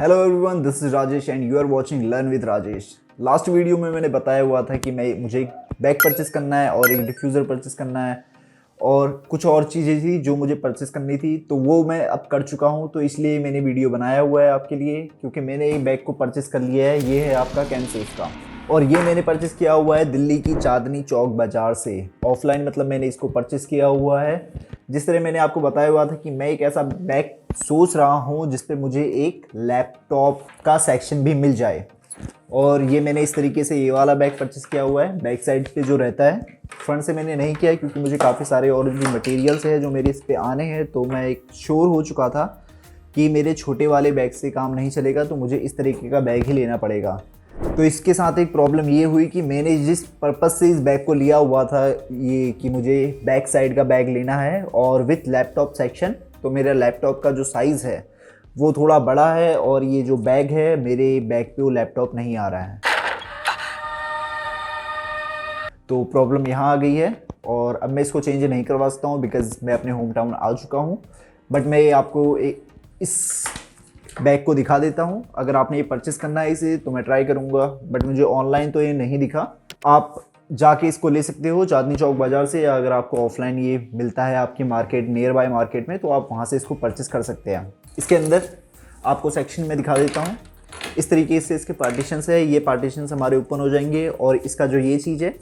Hello everyone, this is Rajesh and you are watching learn with Rajesh. Last video में मैंने बताया हुआ था कि मुझे एक बैग परचेस करना है और एक डिफ्यूज़र परचेस करना है और कुछ और चीज़ें थी जो मुझे परचेस करनी थी, तो वो मैं अब कर चुका हूँ। तो इसलिए मैंने वीडियो बनाया हुआ है आपके लिए, क्योंकि मैंने एक बैग को परचेस कर लिया है। ये है आपका कैनसूस का, और ये मैंने परचेस किया हुआ है दिल्ली की चांदनी चौक बाज़ार से। ऑफलाइन मतलब मैंने इसको परचेस किया हुआ है। जिस तरह मैंने आपको बताया हुआ था कि मैं एक ऐसा बैग सोच रहा हूँ जिस पे मुझे एक लैपटॉप का सेक्शन भी मिल जाए, और ये मैंने इस तरीके से ये वाला बैग परचेस किया हुआ है। बैक साइड पे जो रहता है, फ्रंट से मैंने नहीं किया है क्योंकि मुझे काफ़ी सारे और भी मटेरियल्स है जो मेरे इस पे आने हैं। तो मैं एक श्योर हो चुका था कि मेरे छोटे वाले बैग से काम नहीं चलेगा, तो मुझे इस तरीके का बैग ही लेना पड़ेगा। तो इसके साथ एक प्रॉब्लम ये हुई कि मैंने जिस पर्पज़ से इस बैग को लिया हुआ था, ये कि मुझे बैक साइड का बैग लेना है और विथ लैपटॉप सेक्शन, तो मेरा लैपटॉप का जो साइज़ है वो थोड़ा बड़ा है, और ये जो बैग है मेरे बैग पे वो लैपटॉप नहीं आ रहा है। तो प्रॉब्लम यहाँ आ गई है, और अब मैं इसको चेंज नहीं करवा सकता हूँ बिकॉज़ मैं अपने होम टाउन आ चुका हूँ। बट मैं आपको इस बैग को दिखा देता हूँ। अगर आपने ये परचेस करना है इसे, तो मैं ट्राई करूँगा, बट मुझे ऑनलाइन तो ये नहीं दिखा। आप जाके इसको ले सकते हो चांदनी चौक बाज़ार से, या अगर आपको ऑफलाइन ये मिलता है आपकी मार्केट नियर बाय मार्केट में, तो आप वहाँ से इसको परचेस कर सकते हैं। इसके अंदर आपको सेक्शन में दिखा देता हूँ। इस तरीके से इसके पार्टीशंस है, ये पार्टीशंस हमारे ओपन हो जाएंगे, और इसका जो ये चीज़ है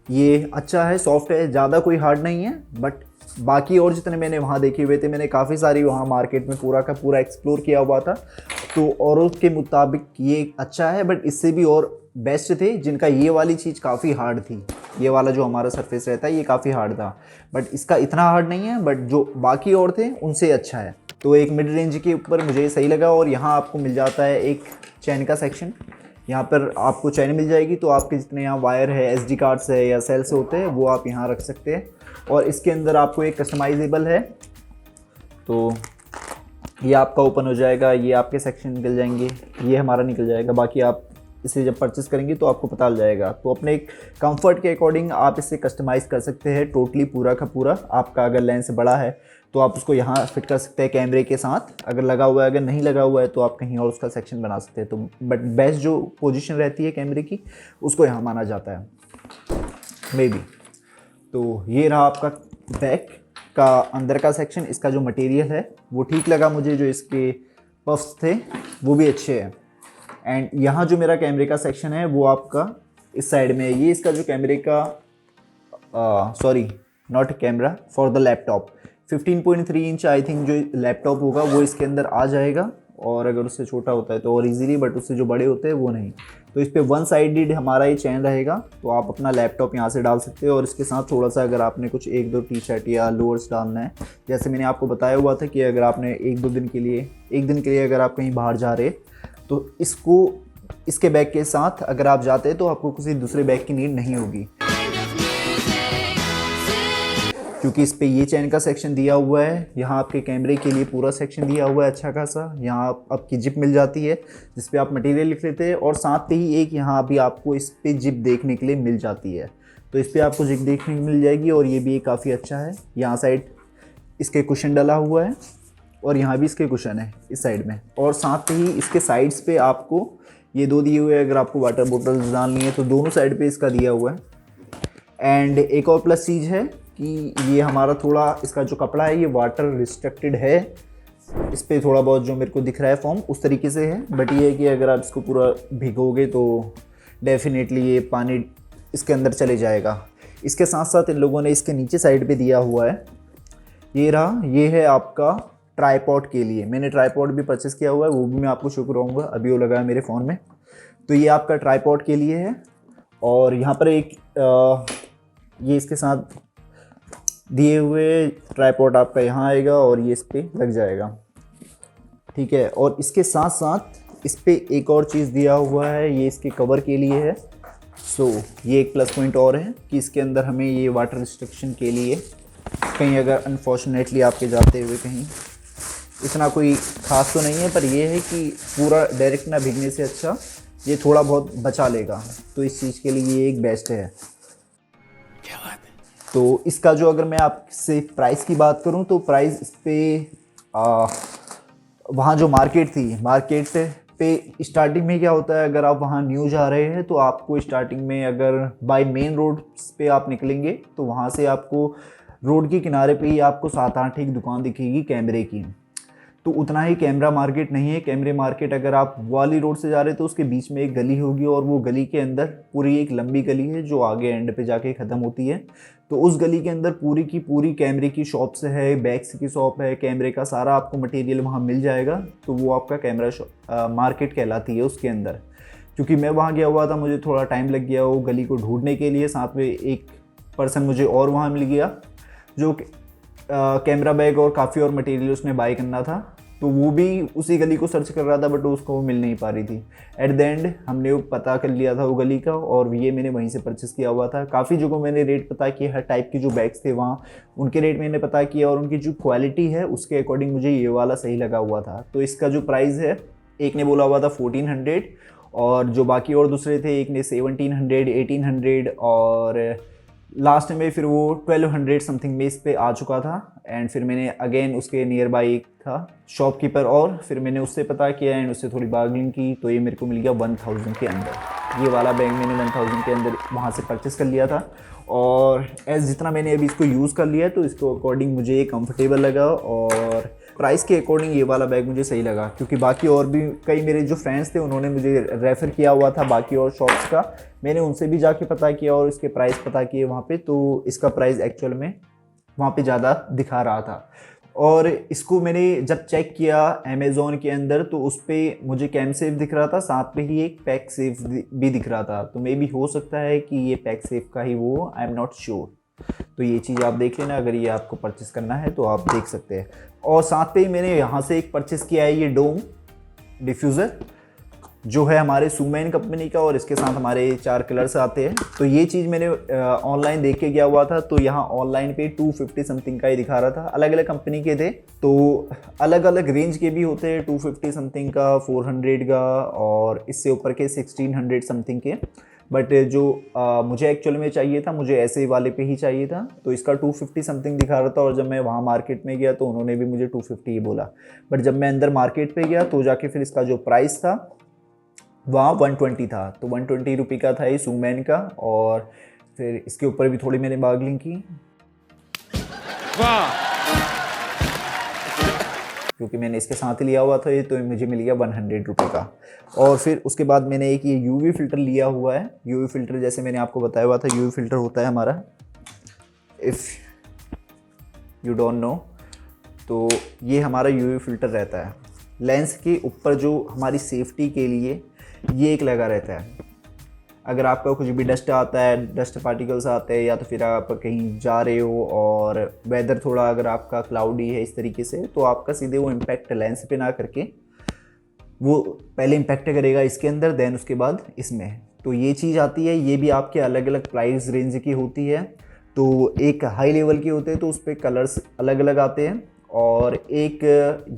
ये अच्छा है, सॉफ्ट है, ज़्यादा कोई हार्ड नहीं है। बट बाकी और जितने मैंने वहाँ देखे हुए थे, मैंने काफ़ी सारी वहाँ मार्केट में पूरा का पूरा एक्सप्लोर किया हुआ था, तो औरों के मुताबिक ये अच्छा है, बट इससे भी और बेस्ट थे जिनका ये वाली चीज़ काफ़ी हार्ड थी। ये वाला जो हमारा सरफेस रहता है ये काफ़ी हार्ड था, बट इसका इतना हार्ड नहीं है, बट जो बाकी और थे उनसे अच्छा है। तो एक मिड रेंज के ऊपर मुझे सही लगा। और यहाँ आपको मिल जाता है एक चैन का सेक्शन, यहाँ पर आपको चैन मिल जाएगी, तो आपके जितने यहाँ वायर है, एसडी कार्ड्स है या सेल्स होते हैं, वो आप यहाँ रख सकते हैं। और इसके अंदर आपको एक कस्टमाइजेबल है, तो ये आपका ओपन हो जाएगा, ये आपके सेक्शन निकल जाएंगे, ये हमारा निकल जाएगा। बाकी आप इसे जब परचेस करेंगे तो आपको पता चल जाएगा। तो अपने एक कंफर्ट के अकॉर्डिंग आप इसे कस्टमाइज़ कर सकते हैं टोटली, पूरा का पूरा। आपका अगर लेंस बड़ा है तो आप उसको यहाँ फिट कर सकते हैं कैमरे के साथ, अगर लगा हुआ है। अगर नहीं लगा हुआ है तो आप कहीं और उसका सेक्शन बना सकते हैं। तो बट बेस्ट जो पोजीशन रहती है कैमरे की, उसको यहाँ माना जाता है मे बी। तो ये रहा आपका बैक का अंदर का सेक्शन। इसका जो मटेरियल है वो ठीक लगा मुझे, जो इसके पफ्स थे वो भी अच्छे हैं। एंड यहाँ जो मेरा कैमरे का सेक्शन है वो आपका इस साइड में है। ये इसका जो कैमरे का sorry not camera, for the laptop 15.3 inch I think जो लैपटॉप होगा वो इसके अंदर आ जाएगा, और अगर उससे छोटा होता है तो और इजीली, बट उससे जो बड़े होते हैं वो नहीं। तो इस पर वन साइडेड हमारा ये चैन रहेगा, तो आप अपना लैपटॉप यहाँ से डाल सकते हो। और इसके साथ थोड़ा सा अगर आपने कुछ एक दो टी शर्ट या लोअर्स डालना है, जैसे मैंने आपको बताया हुआ था कि अगर आपने एक दिन के लिए अगर आप कहीं बाहर जा रहे, तो इसके बैग के साथ अगर आप जाते हैं तो आपको किसी दूसरे बैग की नीड नहीं होगी, क्योंकि इस पे ये चैन का सेक्शन दिया हुआ है। यहाँ आपके कैमरे के लिए पूरा सेक्शन दिया हुआ है अच्छा खासा। यहाँ आपकी जिप मिल जाती है जिस पे आप मटेरियल लिख लेते हैं, और साथ ही एक यहाँ भी आपको इस पे जिप देखने के लिए मिल जाती है। तो इस पे आपको जिप देखने को मिल जाएगी, और ये भी काफ़ी अच्छा है। यहाँ साइड इसके कुशन डला हुआ है, और यहाँ भी इसके कुशन है इस साइड में। और साथ ही इसके साइड्स पे आपको ये दो दिए हुए हैं, अगर आपको वाटर बोतल डालनी है तो दोनों साइड पे इसका दिया हुआ है। एंड एक और प्लस चीज़ है कि ये हमारा थोड़ा इसका जो कपड़ा है ये वाटर रिस्ट्रिक्टेड है। इस पर थोड़ा बहुत जो मेरे को दिख रहा है फॉर्म उस तरीके से है, बट ये है कि अगर आप इसको पूरा भिगोगे तो डेफिनेटली ये पानी इसके अंदर चले जाएगा। इसके साथ साथ इन लोगों ने इसके नीचे साइड पे दिया हुआ है, ये रहा, ये है आपका ट्राईपॉड के लिए। मैंने ट्राईपॉड भी परचेस किया हुआ है, वो भी मैं आपको शो कराऊंगा, अभी वो लगा है मेरे फ़ोन में। तो ये आपका ट्राईपॉड के लिए है, और यहाँ पर एक ये इसके साथ दिए हुए ट्राईपॉड आपका यहाँ आएगा, और ये इस पर लग जाएगा, ठीक है। और इसके साथ साथ इस पर एक और चीज़ दिया हुआ है, ये इसके कवर के लिए है। सो ये एक प्लस पॉइंट और है कि इसके अंदर हमें ये वाटर रिस्ट्रिक्शन के लिए, कहीं अगर अनफॉर्चुनेटली आपके जाते हुए कहीं, इतना कोई ख़ास तो नहीं है, पर यह है कि पूरा डायरेक्ट ना भीगने से अच्छा ये थोड़ा बहुत बचा लेगा। तो इस चीज़ के लिए ये एक बेस्ट है। क्या बात है। तो इसका जो अगर मैं आपसे प्राइस की बात करूं, तो प्राइस इस पर वहाँ जो मार्केट पे स्टार्टिंग में क्या होता है, अगर आप वहाँ न्यू जा रहे हैं तो आपको स्टार्टिंग में अगर बाय मेन रोड पे आप निकलेंगे तो वहाँ से आपको रोड के किनारे पे ही आपको 7-8 एक दुकान दिखेगी कैमरे की। तो उतना ही कैमरा मार्केट नहीं है। कैमरे मार्केट अगर आप वाली रोड से जा रहे हैं तो उसके बीच में एक गली होगी और वो गली के अंदर पूरी एक लंबी गली है जो आगे एंड पे जाके ख़त्म होती है। तो उस गली के अंदर पूरी की पूरी कैमरे की शॉप्स है, बैग्स की शॉप है, कैमरे का सारा आपको मटेरियल वहाँ मिल जाएगा। तो वो आपका कैमरा मार्केट कहलाती है उसके अंदर। क्योंकि मैं वहाँ गया हुआ था, मुझे थोड़ा टाइम लग गया वो गली को ढूंढने के लिए। साथ में एक पर्सन मुझे और वहाँ मिल गया जो कैमरा बैग और काफ़ी और मटेरियल उसने बाय करना था। तो वो भी उसी गली को सर्च कर रहा था बट उसको वो मिल नहीं पा रही थी। एट द एंड हमने वो पता कर लिया था वो गली का और ये मैंने वहीं से परचेस किया हुआ था। काफ़ी जगहों मैंने रेट पता किया, हर टाइप के जो बैग्स थे वहाँ उनके रेट मैंने पता किया और उनकी जो क्वालिटी है उसके अकॉर्डिंग मुझे ये वाला सही लगा हुआ था। तो इसका जो प्राइस है, एक ने बोला हुआ था 1400 और जो बाकी और दूसरे थे एक ने 1700, 1800 और लास्ट में फिर वो 1200 समथिंग में इस पे आ चुका था। एंड फिर मैंने अगेन उसके नियर बाई एक था शॉपकीपर और फिर मैंने उससे पता किया एंड उससे थोड़ी बार्गेनिंग की तो ये मेरे को मिल गया 1000 के अंदर। ये वाला बैग मैंने 1000 के अंदर वहाँ से परचेस कर लिया था और एज जितना मैंने अभी इसको यूज़ कर लिया तो इसको अकॉर्डिंग मुझे ये कंफर्टेबल लगा और प्राइस के अकॉर्डिंग ये वाला बैग मुझे सही लगा। क्योंकि बाकी और भी कई मेरे जो फ्रेंड्स थे उन्होंने मुझे रेफ़र किया हुआ था बाकी और शॉप्स का, मैंने उनसे भी जाके पता किया और इसके प्राइस पता किए वहाँ पे। तो इसका प्राइस एक्चुअल में वहाँ पे ज़्यादा दिखा रहा था और इसको मैंने जब चेक किया अमेज़ॉन के अंदर तो उस पर मुझे कैम सेफ दिख रहा था, साथ में ही एक पैक सेफ भी दिख रहा था। तो मे भी हो सकता है कि ये पैक सेफ का ही वो, आई एम नॉट श्योर। तो ये चीज़ आप देख लेना, अगर ये आपको परचेस करना है तो आप देख सकते हैं। और साथ पे ही मैंने यहाँ से एक परचेस किया है ये डोम डिफ्यूज़र जो है हमारे सुमैन कंपनी का और इसके साथ हमारे 4 कलर्स आते हैं। तो ये चीज़ मैंने ऑनलाइन देख के गया हुआ था तो यहाँ ऑनलाइन पे 250 समथिंग का ही दिखा रहा था। अलग अलग कंपनी के थे तो अलग अलग रेंज के भी होते हैं, 250 समथिंग का, 400 का और इससे ऊपर के 1600 समथिंग के। बट जो मुझे एक्चुअल में चाहिए था, मुझे ऐसे वाले पे ही चाहिए था। तो इसका 250 समथिंग दिखा रहा था और जब मैं वहाँ मार्केट में गया तो उन्होंने भी मुझे 250 ही बोला। बट जब मैं अंदर मार्केट पे गया तो जाके फिर इसका जो प्राइस था वहाँ 120 था। तो 120 रुपये का था ये सुमैन का और फिर इसके ऊपर भी थोड़ी मैंने बार्गेनिंग की क्योंकि मैंने इसके साथ ही लिया हुआ था ये, तो मुझे मिल गया 100 रुपये का। और फिर उसके बाद मैंने एक ये यूवी फ़िल्टर लिया हुआ है। यूवी फ़िल्टर जैसे मैंने आपको बताया हुआ था, यूवी फ़िल्टर होता है हमारा, इफ़ यू डोंट नो, तो ये हमारा यूवी फ़िल्टर रहता है लेंस के ऊपर जो हमारी सेफ्टी के लिए ये एक लगा रहता है। अगर आपका कुछ भी डस्ट आता है, डस्ट पार्टिकल्स आते हैं या तो फिर आप कहीं जा रहे हो और वेदर थोड़ा अगर आपका क्लाउडी है इस तरीके से, तो आपका सीधे वो इम्पैक्ट लेंस पे ना करके वो पहले इम्पैक्ट करेगा इसके अंदर, देन उसके बाद इसमें। तो ये चीज़ आती है, ये भी आपके अलग अलग प्राइस रेंज की होती है। तो एक हाई लेवल की होते हैं तो उस पर कलर्स अलग अलग आते हैं और एक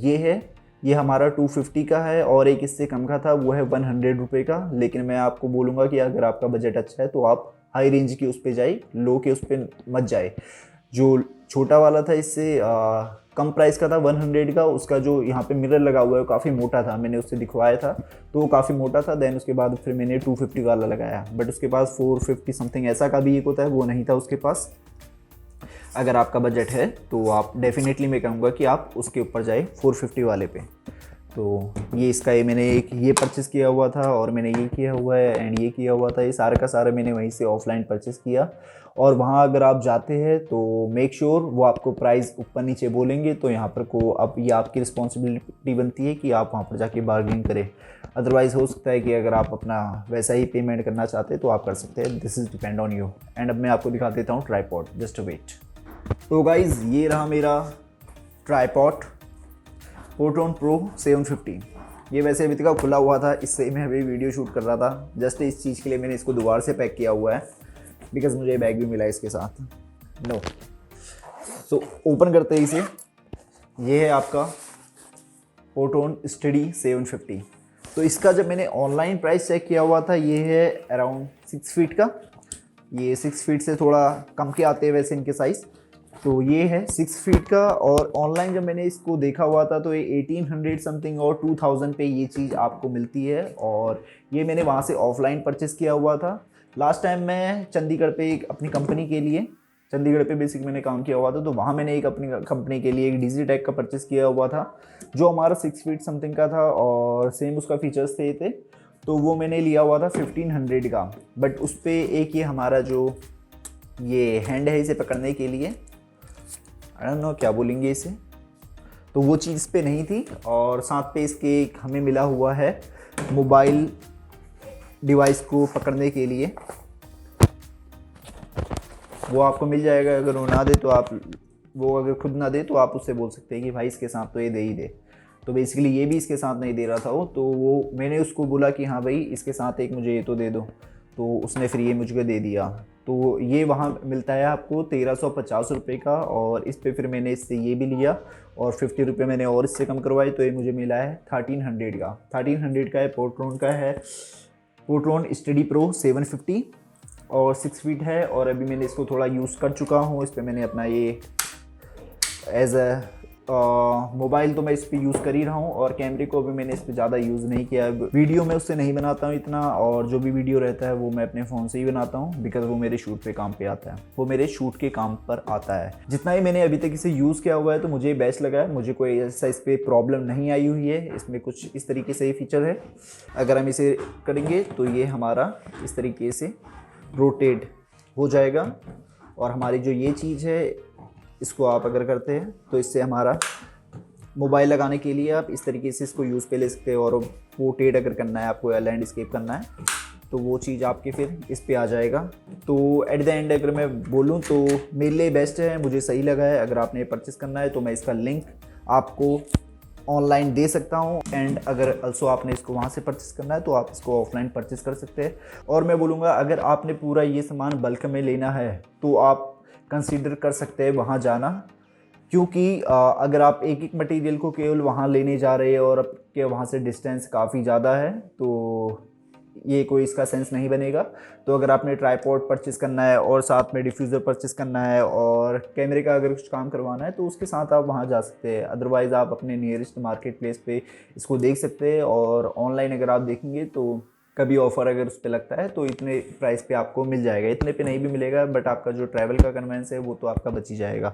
ये है, ये हमारा 250 का है और एक इससे कम का था वो है 100 रुपये का। लेकिन मैं आपको बोलूँगा कि अगर आपका बजट अच्छा है तो आप हाई रेंज की उस पर जाए, लो के उस पर मत जाए। जो छोटा वाला था इससे कम प्राइस का था 100 का, उसका जो यहाँ पे मिरर लगा हुआ है वो काफ़ी मोटा था, मैंने उससे दिखवाया था तो वो काफ़ी मोटा था। देन उसके बाद फिर मैंने 250 वाला लगाया, बट उसके पास 450 समथिंग ऐसा का भी एक होता है, वो नहीं था उसके पास। अगर आपका बजट है तो आप डेफिनेटली मैं कहूँगा कि आप उसके ऊपर जाए 450 वाले पे। तो ये इसका ये मैंने एक ये परचेज़ किया हुआ था और मैंने ये किया हुआ है एंड ये किया हुआ था, ये सारा का सारा मैंने वहीं से ऑफलाइन परचेज़ किया। और वहाँ अगर आप जाते हैं तो मेक श्योर वो आपको प्राइस ऊपर नीचे बोलेंगे, तो यहाँ पर को अब ये आपकी रिस्पॉन्सिबिलिटी बनती है कि आप वहाँ पर जाके बार्गेनिंग करें। अदरवाइज़ हो सकता है कि अगर आप अपना वैसा ही पेमेंट करना चाहते हैं तो आप कर सकते हैं, this is depend on you. And अब मैं आपको दिखा देता हूँ ट्राईपॉड, जस्ट वेट। तो गाइज़ ये रहा मेरा ट्राईपॉड फोटोन प्रो 750। ये वैसे अभी तक खुला हुआ था, इससे मैं अभी वीडियो शूट कर रहा था। जस्ट इस चीज़ के लिए मैंने इसको दोबारा से पैक किया हुआ है बिकॉज़ मुझे बैग भी मिला है इसके साथ। नो सो ओपन करते ही इसे, ये है आपका फोटोन स्टडी 750। तो इसका जब मैंने ऑनलाइन प्राइस चेक किया हुआ था ये है अराउंड 6 फीट का। ये 6 फीट से थोड़ा कम के आते हैं वैसे इनके साइज़। तो ये है 6 फीट का, और ऑनलाइन जब मैंने इसको देखा हुआ था तो ये 1800 समथिंग और 2000 पे ये चीज़ आपको मिलती है, और ये मैंने वहाँ से ऑफलाइन परचेस किया हुआ था। लास्ट टाइम मैं चंडीगढ़ पे एक अपनी कंपनी के लिए, चंडीगढ़ पे बेसिक मैंने काम किया हुआ था, तो वहाँ मैंने एक अपनी कंपनी के लिए एक डिजिटेक का परचेस किया हुआ था जो हमारा 6 फीट समथिंग का था, और सेम उसका फीचर्स थे। तो वो मैंने लिया हुआ था 1500 का। बट उस पर एक ये हमारा जो ये हैंड है इसे पकड़ने के लिए, आई डोंट नो क्या बोलेंगे इसे, तो वो चीज़ पे नहीं थी। और साथ पे इसके एक हमें मिला हुआ है मोबाइल डिवाइस को पकड़ने के लिए, वो आपको मिल जाएगा। अगर वो ना दे तो आप, वो अगर खुद ना दे तो आप उससे बोल सकते हैं कि भाई इसके साथ तो ये दे ही दे। तो बेसिकली ये भी इसके साथ नहीं दे रहा था वो, तो वो मैंने उसको बोला कि हाँ भाई इसके साथ एक मुझे ये तो दे दो, तो उसने फिर ये मुझे दे दिया। तो ये वहाँ मिलता है आपको 1350 रुपये का, और इस पे फिर मैंने इससे ये भी लिया और 50 रुपये मैंने और इससे कम करवाए, तो ये मुझे मिला है 1300 का। 1300 का है, पोर्ट्रॉन का है, पोर्ट्रॉन स्टडी प्रो 750 और 6 फीट है। और अभी मैंने इसको थोड़ा यूज़ कर चुका हूँ। इस पर मैंने अपना ये एज अ मोबाइल तो मैं इस पर यूज़ कर ही रहा हूँ, और कैमरे को भी मैंने इस पर ज़्यादा यूज़ नहीं किया। वीडियो मैं उससे नहीं बनाता हूँ इतना, और जो भी वीडियो रहता है वो मैं अपने फ़ोन से ही बनाता हूँ, बिकॉज वो मेरे शूट पे काम पे आता है, वो मेरे शूट के काम पर आता है। जितना ही मैंने अभी तक इसे यूज़ किया हुआ है तो मुझे बेस्ट लगा है, मुझे कोई ऐसा इस पर प्रॉब्लम नहीं आई हुई है। इसमें कुछ इस तरीके से ही फीचर है, अगर हम इसे करेंगे तो ये हमारा इस तरीके से रोटेट हो जाएगा, और हमारी जो ये चीज़ है इसको आप अगर करते हैं तो इससे हमारा मोबाइल लगाने के लिए आप इस तरीके से इसको यूज़ पे ले सकते हो, और पोर्ट्रेट अगर करना है आपको या लैंडस्केप करना है तो वो चीज़ आपके फिर इस पे आ जाएगा। तो एट द एंड अगर मैं बोलूँ तो मेरे लिए बेस्ट है, मुझे सही लगा है। अगर आपने परचेस करना है तो मैं इसका लिंक आपको ऑनलाइन दे सकता हूँ, एंड अगर अल्सो आपने इसको वहाँ से परचेस करना है तो आप इसको ऑफलाइन परचेस कर सकते हैं। और मैं बोलूँगा अगर आपने पूरा ये सामान बल्क में लेना है तो आप कंसीडर कर सकते हैं वहाँ जाना, क्योंकि अगर आप एक एक मटेरियल को केवल वहाँ लेने जा रहे हैं और आपके वहाँ से डिस्टेंस काफ़ी ज़्यादा है तो ये कोई इसका सेंस नहीं बनेगा। तो अगर आपने ट्राइपॉड परचेस करना है और साथ में डिफ्यूज़र परचेस करना है और कैमरे का अगर कुछ काम करवाना है तो उसके साथ आप वहाँ जा सकते हैं। अदरवाइज़ आप अपने नियरेस्ट मार्केट प्लेस पे इसको देख सकते हैं, और ऑनलाइन अगर आप देखेंगे तो कभी ऑफ़र अगर उस पर लगता है तो इतने प्राइस पे आपको मिल जाएगा। इतने पे नहीं भी मिलेगा, बट आपका जो ट्रैवल का कन्वेंस है वो तो आपका बच ही जाएगा।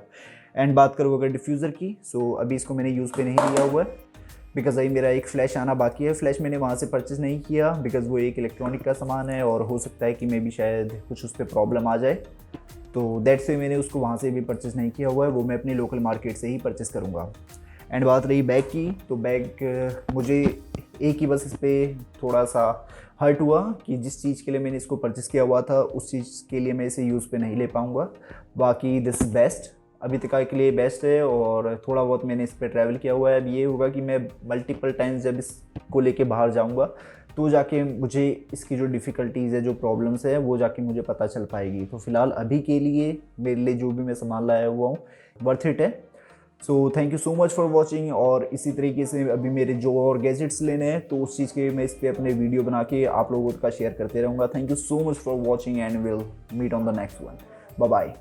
एंड बात करूँ अगर डिफ्यूज़र की, सो अभी इसको मैंने यूज़ पे नहीं लिया हुआ है बिकॉज़ अभी मेरा एक फ़्लैश आना बाकी है। फ़्लैश मैंने वहाँ से परचेज़ नहीं किया बिकॉज़ वो एक इलेक्ट्रॉनिक का सामान है और हो सकता है कि मे भी शायद कुछ उस पर प्रॉब्लम आ जाए, तो दैट्स वे मैंने उसको वहाँ से भी परचेज़ नहीं किया हुआ है। वो मैं अपनी लोकल मार्केट से ही परचेज़ करूँगा। एंड बात रही बैग की, तो बैग मुझे एक ही बस इस पर थोड़ा सा हर्ट हुआ कि जिस चीज़ के लिए मैंने इसको परचेज़ किया हुआ था उस चीज़ के लिए मैं इसे यूज़ पे नहीं ले पाऊँगा। बाकी दिस इज़ बेस्ट, अभी तक के लिए बेस्ट है। और थोड़ा बहुत मैंने इस पर ट्रैवल किया हुआ है। अब ये होगा कि मैं मल्टीपल टाइम्स जब इसको लेके बाहर जाऊँगा तो जाके मुझे इसकी जो डिफ़िकल्टीज़ है, जो प्रॉब्लम्स है, वो जाके मुझे पता चल पाएगी। तो फ़िलहाल अभी के लिए मेरे लिए जो भी मैं सामान लाया हुआ हूँ वर्थ इट है। So thank you so much for watching. और इसी तरीके से अभी मेरे जो और गैजेट्स लेने हैं तो उस चीज़ के मैं इस पर अपने वीडियो बना के आप लोगों का शेयर करते रहूँगा। Thank you so much for watching and will meet on the next one. Bye bye.